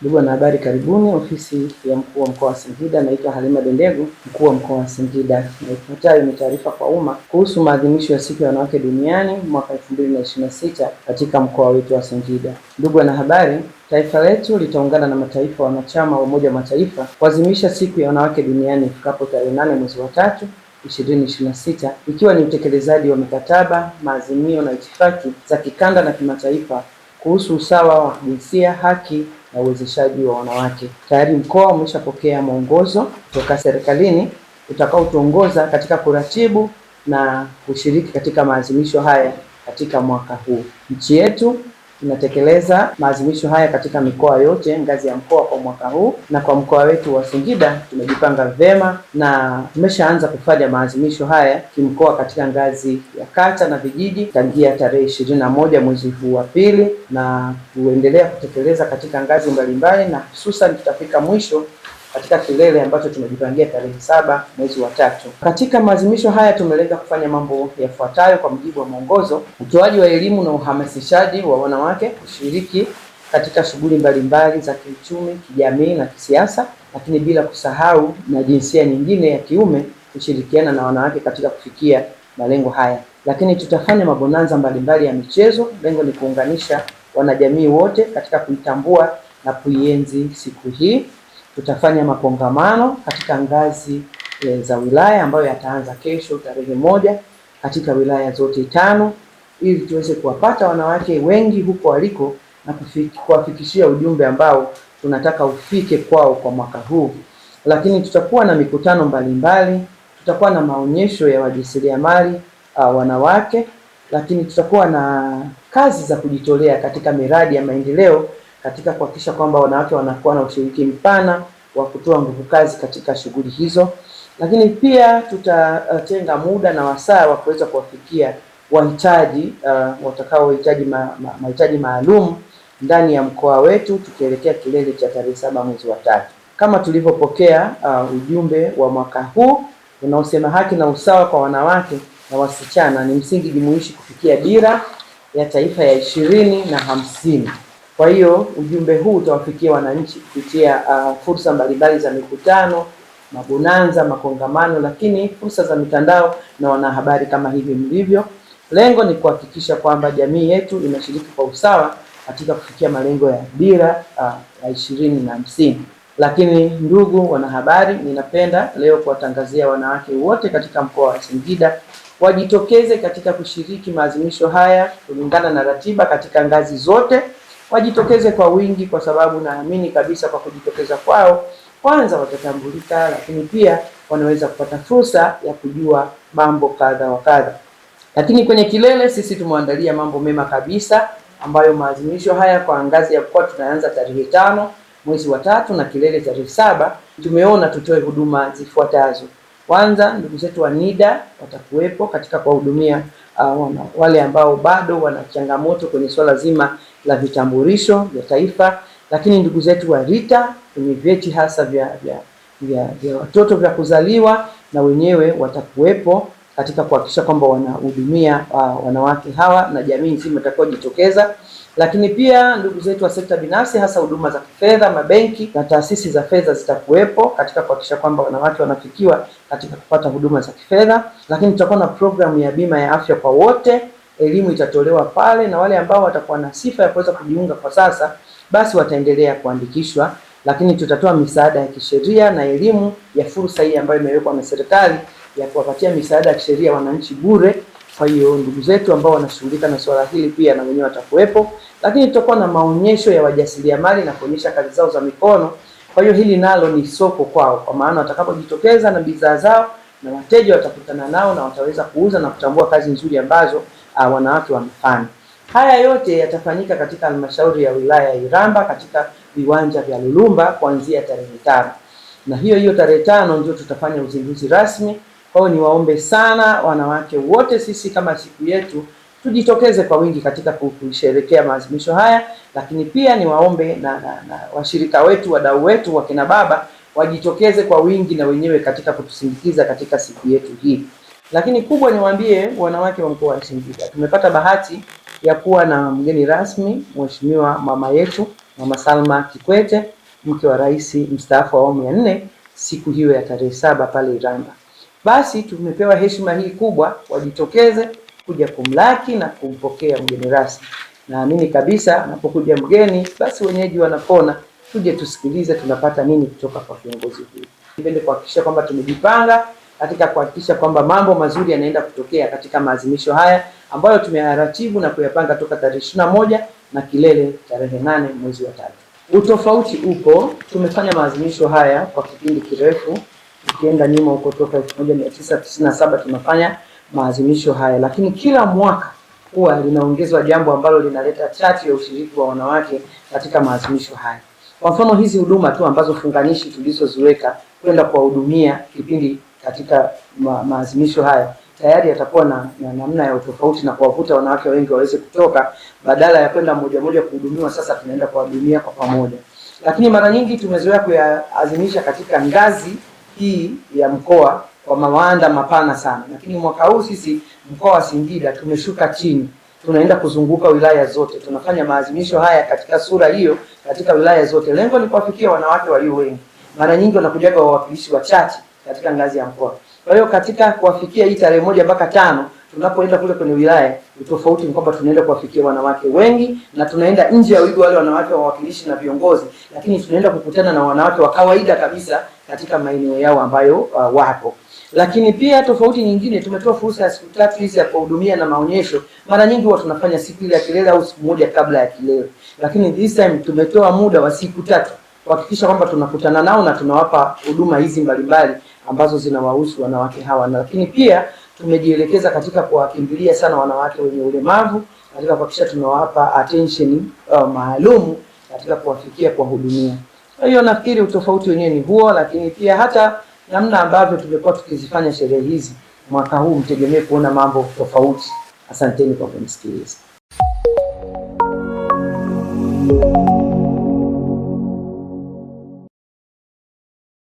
Ndugu wanahabari, karibuni ofisi ya mkuu wa mkoa wa Singida. Naitwa Halima Dendegu, mkuu wa mkoa wa Singida, na ifuatayo ni taarifa kwa umma kuhusu maadhimisho ya siku ya wanawake duniani mwaka 2026 katika mkoa wetu wa Singida. Ndugu wanahabari, taifa letu litaungana na mataifa wanachama wa Umoja wa Mataifa kuadhimisha siku ya wanawake duniani ifikapo tarehe 8 mwezi wa 3 2026, ikiwa ni utekelezaji wa mikataba, maazimio na itifaki za kikanda na kimataifa kuhusu usawa wa jinsia, haki na uwezeshaji wa wanawake. Tayari mkoa umeshapokea mwongozo kutoka serikalini utakaotuongoza katika kuratibu na kushiriki katika maadhimisho haya katika mwaka huu. Nchi yetu inatekeleza maadhimisho haya katika mikoa yote ngazi ya mkoa kwa mwaka huu, na kwa mkoa wetu wa Singida tumejipanga vema na tumeshaanza kufanya maadhimisho haya kimkoa katika ngazi ya kata na vijiji tangia tarehe 21 mwezi huu wa pili, na kuendelea kutekeleza katika ngazi mbalimbali, na hususan tutafika mwisho katika kilele ambacho tumejipangia tarehe 7 mwezi wa 3. Katika maadhimisho haya tumelenga kufanya mambo yafuatayo kwa mujibu wa mwongozo: utoaji wa elimu na uhamasishaji wa wanawake kushiriki katika shughuli mbalimbali za kiuchumi, kijamii na kisiasa, lakini bila kusahau na jinsia nyingine ya kiume kushirikiana na wanawake katika kufikia malengo haya. Lakini tutafanya mabonanza mbalimbali ya michezo. Lengo ni kuunganisha wanajamii wote katika kuitambua na kuienzi siku hii. Tutafanya makongamano katika ngazi za wilaya ambayo yataanza kesho tarehe 1 katika wilaya zote 5, ili tuweze kuwapata wanawake wengi huko waliko na kuwafikishia ujumbe ambao tunataka ufike kwao kwa mwaka huu. Lakini tutakuwa na mikutano mbalimbali, tutakuwa na maonyesho ya wajasiriamali wanawake, lakini tutakuwa na kazi za kujitolea katika miradi ya maendeleo katika kuhakikisha kwamba wanawake wanakuwa na ushiriki mpana wa kutoa nguvu kazi katika shughuli hizo. Lakini pia tutatenga muda na wasaa wa kuweza kuwafikia wahitaji watakaohitaji mahitaji maalum ndani ya mkoa wetu tukielekea kilele cha tarehe 7 mwezi wa 3. Kama tulivyopokea ujumbe wa mwaka huu unaosema haki na usawa kwa wanawake na wasichana ni msingi jumuishi kufikia dira ya taifa ya 2050. Kwa hiyo ujumbe huu utawafikia wananchi kupitia fursa mbalimbali za mikutano, mabonanza, makongamano, lakini fursa za mitandao na wanahabari kama hivi mlivyo. Lengo ni kuhakikisha kwamba jamii yetu inashiriki kwa usawa katika kufikia malengo ya dira ya 2050. Lakini ndugu wanahabari, ninapenda leo kuwatangazia wanawake wote katika mkoa wa Singida wajitokeze katika kushiriki maadhimisho haya kulingana na ratiba katika ngazi zote. Wajitokeze kwa wingi, kwa sababu naamini kabisa kwa kujitokeza kwao kwanza watatambulika, lakini pia wanaweza kupata fursa ya kujua mambo kadha wa kadha. Lakini kwenye kilele sisi tumeandalia mambo mema kabisa, ambayo maadhimisho haya kwa ngazi ya mkoa tunaanza tarehe 5 mwezi wa 3 na kilele tarehe 7. Tumeona tutoe huduma zifuatazo. Kwanza, ndugu zetu wa NIDA watakuwepo katika kuwahudumia wale ambao bado wana changamoto kwenye swala zima la vitambulisho vya taifa. Lakini ndugu zetu wa RITA kwenye vyeti hasa vya watoto vya kuzaliwa, na wenyewe watakuwepo katika kuhakikisha kwamba wanahudumia wanawake hawa na jamii nzima itakayojitokeza. Lakini pia ndugu zetu wa sekta binafsi, hasa huduma za kifedha, mabenki na taasisi za fedha zitakuwepo katika kuhakikisha kwamba wanawake wanafikiwa katika kupata huduma za kifedha. Lakini tutakuwa na programu ya bima ya afya kwa wote, elimu itatolewa pale, na wale ambao watakuwa na sifa ya kuweza kujiunga kwa sasa basi wataendelea kuandikishwa. Lakini tutatoa misaada ya kisheria na elimu ya fursa hii ambayo imewekwa na serikali ya kuwapatia misaada ya kisheria wananchi bure. Kwa hiyo ndugu zetu ambao wanashughulika na swala hili pia na wenyewe watakuwepo. Lakini tutakuwa na maonyesho ya wajasiriamali na kuonyesha kazi zao za mikono. Kwa hiyo hili nalo ni soko kwao, kwa maana watakapojitokeza na bidhaa zao na wateja watakutana nao na wataweza kuuza na kutambua kazi nzuri ambazo wanawake wamefanya. Haya yote yatafanyika katika halmashauri ya wilaya ya Iramba katika viwanja vya Lulumba kuanzia tarehe 5. Na hiyo tarehe 5 ndio tutafanya uzinduzi rasmi. Kwa hiyo niwaombe sana wanawake wote, sisi kama siku yetu tujitokeze kwa wingi katika kusherehekea maadhimisho haya. Lakini pia niwaombe na washirika wetu, wadau wetu, wakina baba wajitokeze kwa wingi na wenyewe katika kutusindikiza katika siku yetu hii. Lakini kubwa niwaambie wanawake wa mkoa wa Singida, tumepata bahati ya kuwa na mgeni rasmi, Mheshimiwa mama yetu Mama Salma Kikwete, mke wa rais mstaafu wa awamu ya 4, siku hiyo ya tarehe 7 pale Iramba. Basi tumepewa heshima hii kubwa, wajitokeze kuja kumlaki na kumpokea mgeni rasmi. Naamini kabisa anapokuja mgeni basi wenyeji wanapona. Tuje tusikilize tunapata nini kutoka kwa viongozi huyu. Nipende kuhakikisha kwamba tumejipanga katika kuhakikisha kwamba mambo mazuri yanaenda kutokea katika maadhimisho haya ambayo tumeyaratibu na kuyapanga toka tarehe 21 na kilele tarehe 8 mwezi wa 3. Utofauti upo, tumefanya maadhimisho haya kwa kipindi kirefu, ukienda nyuma huko toka 1997 tunafanya maadhimisho haya, lakini kila mwaka huwa linaongezwa jambo ambalo linaleta chachu ya ushiriki wa wanawake katika maadhimisho haya. Kwa mfano hizi huduma tu ambazo funganishi tulizoziweka kwenda kuwahudumia kipindi katika maadhimisho haya tayari yatakuwa na namna ya utofauti na kuwavuta wanawake wengi waweze kutoka, badala ya kwenda moja kuhudumiwa, sasa tunaenda kuwahudumia kwa pamoja. Lakini mara nyingi tumezoea kuyaadhimisha katika ngazi hii ya mkoa kwa mawanda mapana sana, lakini mwaka huu sisi mkoa wa Singida tumeshuka chini, tunaenda kuzunguka wilaya zote, tunafanya maadhimisho haya katika sura hiyo katika wilaya zote. Lengo ni kuwafikia wanawake walio wengi. Mara nyingi wanakuja wawakilishi wachache katika ngazi ya mkoa. Kwa hiyo katika kuwafikia hii tarehe 1 mpaka 5 tunapoenda kule kwenye wilaya, utofauti ni kwamba tunaenda kuwafikia wanawake wengi na tunaenda nje ya wigo wale wanawake wawakilishi na viongozi, lakini tunaenda kukutana na wanawake wa kawaida kabisa katika maeneo yao ambayo wapo. Lakini pia tofauti nyingine, tumetoa fursa ya siku 3 hizi ya kuhudumia na maonyesho. Mara nyingi huwa tunafanya siku ile ya kilele au siku moja kabla ya kilele, lakini this time tumetoa muda wa siku 3 kuhakikisha kwamba tunakutana nao na tunawapa huduma hizi mbalimbali ambazo zinawahusu wanawake hawa. Lakini pia tumejielekeza katika kuwakimbilia sana wanawake wenye ulemavu katika kuhakikisha tunawapa attention maalum katika kuwafikia, kuwahudumia. Kwa hiyo nafikiri utofauti wenyewe ni huo, lakini pia hata namna ambavyo tumekuwa tukizifanya sherehe hizi mwaka huu mtegemee kuona mambo tofauti. Asanteni kwa kunisikiliza.